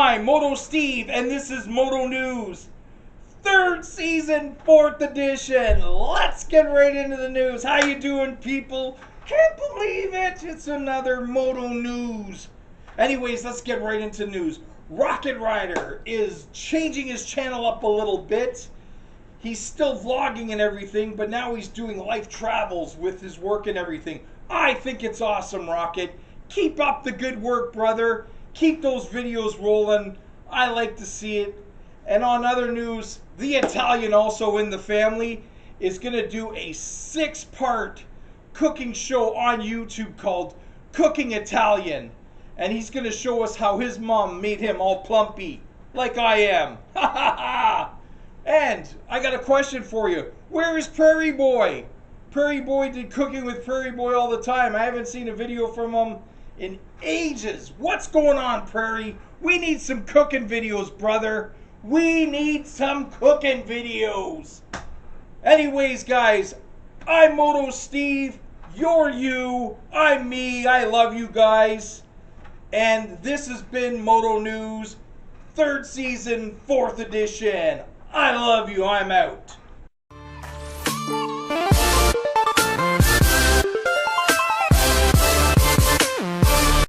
I'm Moto Steve, and this is Moto News. Third season, fourth edition. Let's get right into the news. How you doing, people? Can't believe it. It's another Moto News. Anyways, let's get right into news. Rocket Rider is changing his channel up a little bit. He's still vlogging and everything, but now he's doing life travels with his work and everything. I think it's awesome, Rocket. Keep up the good work, brother. Keep those videos rolling. I like to see it. And on other news, the Italian, also in the family, is going to do a 6-part cooking show on YouTube called Cooking Italian. And he's going to show us how his mom made him all plumpy, like I am. Ha ha ha! And I got a question for you. Where is Prairie Boy? Prairie Boy did Cooking with Prairie Boy all the time. I haven't seen a video from him in ages. What's going on, Prairie? We need some cooking videos, brother. We need some cooking videos. Anyways, guys, I'm Moto Steve. You're you. I'm me. I love you guys. And this has been Moto News, 3rd season, 4th edition. I love you. I'm out.